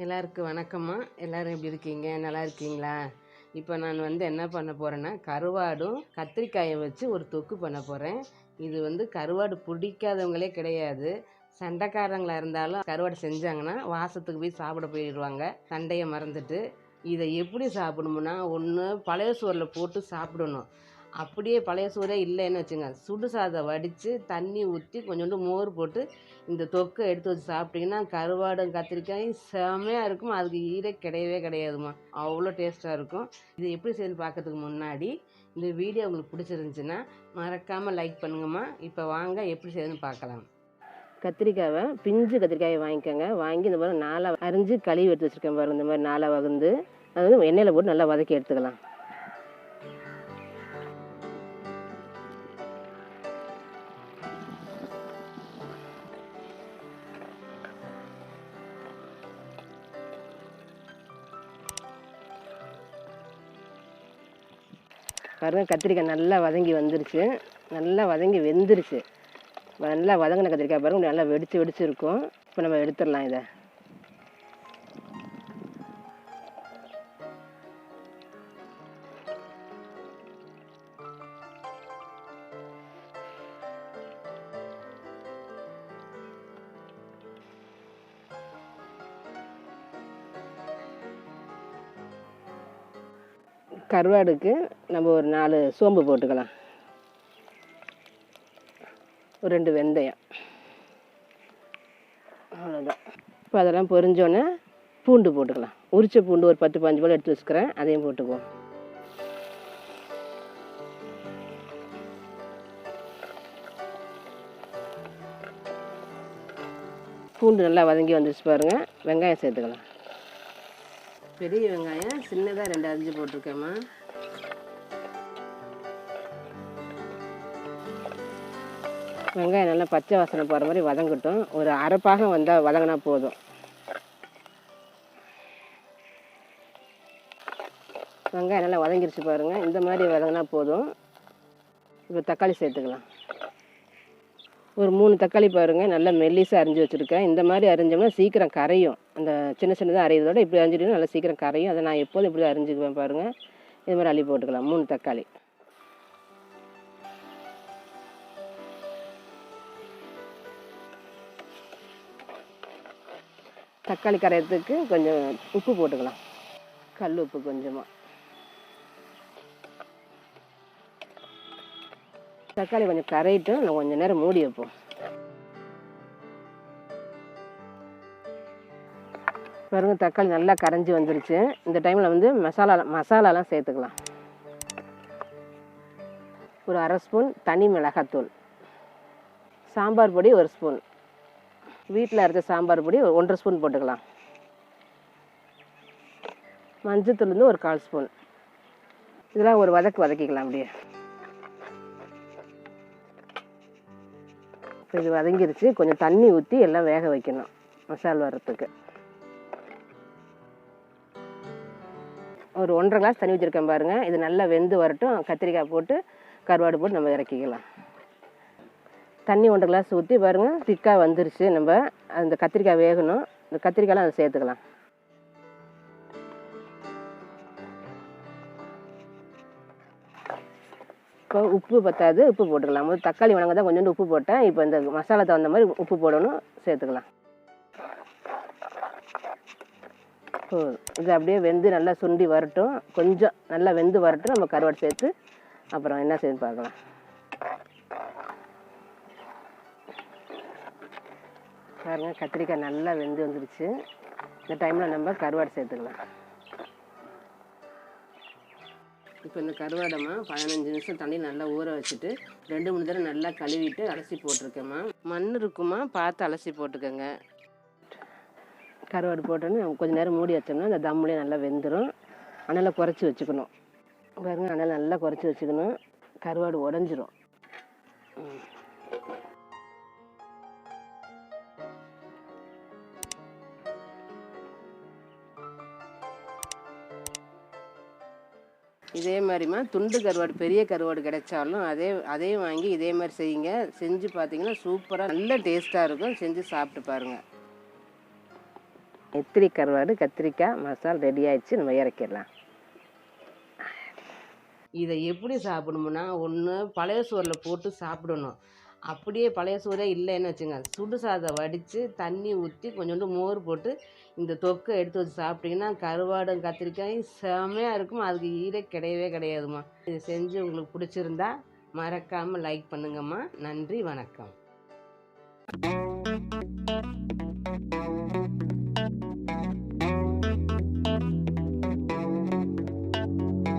எல்லாருக்கும் வணக்கம்மா. எல்லோரும் எப்படி இருக்கீங்க? நல்லா இருக்கீங்களா? இப்போ நான் என்ன பண்ண போகிறேன்னா, கருவாடும் கத்திரிக்காயை வச்சு ஒரு தொக்கு பண்ண போகிறேன். இது கருவாடு பிடிக்காதவங்களே கிடையாது. சண்டைக்காரங்களாக இருந்தாலும் கருவாடு செஞ்சாங்கன்னா வாசத்துக்கு போய் சாப்பிட போயிடுவாங்க, சண்டையை மறந்துட்டு. இதை எப்படி சாப்பிடணும்னா, ஒன்று பழைய சோறில் போட்டு சாப்பிடணும். அப்படியே பழைய சோறே இல்லைன்னு வச்சுங்க, சுடு சாதம் வடித்து தண்ணி ஊற்றி கொஞ்சோண்டு மோர் போட்டு இந்த தொக்கை எடுத்து வச்சு சாப்பிட்டிங்கன்னா கருவாடும் கத்திரிக்காயும் செமையாக இருக்கும். அதுக்கு ஈடே கிடையவே கிடையாதுமா, அவ்வளோ டேஸ்ட்டாக இருக்கும். இது எப்படி செய்யணும்னு பார்க்கறதுக்கு முன்னாடி இந்த வீடியோ உங்களுக்கு பிடிச்சிருந்துச்சின்னா மறக்காமல் லைக் பண்ணுங்கம்மா. இப்போ வாங்க எப்படி செய்யணும்னு பார்க்கலாம். கத்திரிக்காயை பிஞ்சு கத்திரிக்காயை வாங்கிக்கோங்க. வாங்கி இந்த மாதிரி நாளாக அரிஞ்சு கழுவி எடுத்து வச்சுருக்கேன் பாருங்கள். இந்த மாதிரி நாளாக வகுந்து அது எண்ணெயில் போட்டு நல்லா வதக்கி எடுத்துக்கலாம். பாருங்கள், கத்திரிக்காய் நல்லா வதங்கி வந்துருச்சு, நல்லா வதங்கி வெந்துருச்சு. நல்லா வதங்கின கத்திரிக்காய் பாருங்கள், நல்லா வெடிச்சு இருக்கும். இப்போ நம்ம எடுத்துடலாம். இதை கருவாடுக்கு நம்ம ஒரு 4 சோம்பு போட்டுக்கலாம், ஒரு 2 வெந்தயம், அவ்வளோதான். இப்போ அதெல்லாம் பொரிஞ்சோன்னே பூண்டு போட்டுக்கலாம். உரிச்ச பூண்டு ஒரு 10-15 போல் எடுத்து வச்சுக்கிறேன், அதையும் போட்டுக்குவோம். பூண்டு நல்லா வதங்கி வந்துருச்சு பாருங்கள். வெங்காயம் சேர்த்துக்கலாம். பெரிய வெங்காயம் சின்னதாக 2 அரிஞ்சு போட்டிருக்கேம்மா. வெங்காயம் நல்லா பச்சை வாசனை போகிற மாதிரி வதங்கட்டும். ஒரு அரைப்பாகம் வந்தால் வதங்கினா போதும். வெங்காயம் நல்லா வதங்கிருச்சு பாருங்கள். இந்த மாதிரி வதங்கினா போதும். இப்போ தக்காளி சேர்த்துக்கலாம். ஒரு 3 தக்காளி பாருங்கள், நல்லா மெல்லிசாக அரிஞ்சு வச்சுருக்கேன். இந்த மாதிரி அரிஞ்சோம்னா சீக்கிரம் கரையும். அந்த சின்னதாக அரைகிறதோட இப்படி அரிஞ்சிட்டோம்னா நல்லா சீக்கிரம் கரையும். அதை நான் எப்போதும் இப்படி அரிஞ்சுக்குவேன் பாருங்கள். இது மாதிரி அள்ளி போட்டுக்கலாம். 3 தக்காளி. தக்காளி கரையிறதுக்கு கொஞ்சம் உப்பு போட்டுக்கலாம், கல் உப்பு கொஞ்சமாக. தக்காளி கொஞ்சம் கரையிட்டும், நான் கொஞ்சம் நேரம் மூடி வைப்போம். பாருங்க, தக்காளி நல்லா கரைஞ்சி வந்துருச்சு. இந்த டைமில் மசாலாலாம் சேர்த்துக்கலாம். ஒரு 1/2 ஸ்பூன் தனி மிளகாத்தூள், சாம்பார் பொடி 1 ஸ்பூன், வீட்டில் அரைச்ச சாம்பார் பொடி 1.5 ஸ்பூன் போட்டுக்கலாம். மஞ்சத்தூள் 1/4 ஸ்பூன். இதெல்லாம் ஒரு வதக்கிக்கலாம் அப்படியே. இப்போ இது வதங்கிருச்சு. கொஞ்சம் தண்ணி ஊற்றி எல்லாம் வேக வைக்கணும் மசாலா வர்றதுக்கு. ஒரு 1.5 கிளாஸ் தண்ணி வச்சுருக்கேன் பாருங்கள். இது நல்லா வெந்து வரட்டும். கத்திரிக்காய் போட்டு கருவாடு போட்டு நம்ம இறக்கிக்கலாம். தண்ணி 1.5 கிளாஸ் ஊற்றி பாருங்கள், திக்காக வந்துருச்சு. நம்ம அந்த கத்திரிக்காய் வேகணும். இந்த கத்திரிக்காயெலாம் அதை சேர்த்துக்கலாம். இப்போ உப்பு பத்தாது, உப்பு போட்டுக்கலாம். முதல் தக்காளி வணங்க தான் கொஞ்சோண்டு உப்பு போட்டேன். இப்போ இந்த மசாலா தகுந்த மாதிரி உப்பு போடணும், சேர்த்துக்கலாம். இது அப்படியே வெந்து நல்லா சுண்டி வரட்டும். கொஞ்சம் நல்லா வெந்து வரட்டும். நம்ம கருவாடு சேர்த்து அப்புறம் என்ன செய்யணும்னு பார்க்கலாம். பாருங்க, கத்திரிக்காய் நல்லா வெந்து வந்துருச்சு. இந்த டைமில் நம்ம கருவாடு சேர்த்துக்கலாம். இப்போ இந்த கருவாடம்மா 15 நிமிஷம் தண்ணி நல்லா ஊற வச்சுட்டு 2-3 தடவை நல்லா கழுவிட்டு அலசி போட்டிருக்கேம்மா. மண் இருக்குமா பார்த்து அலசி போட்டுக்கோங்க. கருவாடு போட்டோன்னு கொஞ்சம் நேரம் மூடி வச்சோம்னா அந்த தம்முலேயே நல்லா வெந்துடும். அனலை குறைச்சி வச்சுக்கணும். பாருங்கள், அனலை நல்லா குறைச்சி வச்சுக்கணும். கருவாடு உடஞ்சிரும். இதே மாதிரிமா துண்டு கருவாடு, பெரிய கருவாடு கிடைச்சாலும் அதே வாங்கி இதே மாதிரி செய்யுங்க. செஞ்சு பார்த்தீங்கன்னா சூப்பராக நல்ல டேஸ்ட்டாக இருக்கும். செஞ்சு சாப்பிட்டு பாருங்கள். நெத்திலி கருவாடு கத்திரிக்காய் மசாலா ரெடி ஆயிடுச்சு. நம்ம இறக்கிடலாம். இதை எப்படி சாப்பிடணும்னா, ஒன்று பழைய சோறில் போட்டு சாப்பிடணும். அப்படியே பழைய சோறே இல்லைன்னு வச்சுங்க, சுடு சாதம் வடித்து தண்ணி ஊற்றி கொஞ்சோண்டு மோர் போட்டு இந்த தொக்கை எடுத்து வச்சு சாப்பிட்டிங்கன்னா கருவாடும் கத்திரிக்காயும் செமையாக இருக்கும். அதுக்கு ஈடே கிடையவே கிடையாதும்மா. இது செஞ்சு உங்களுக்கு பிடிச்சிருந்தா மறக்காமல் லைக் பண்ணுங்கம்மா. நன்றி, வணக்கம்.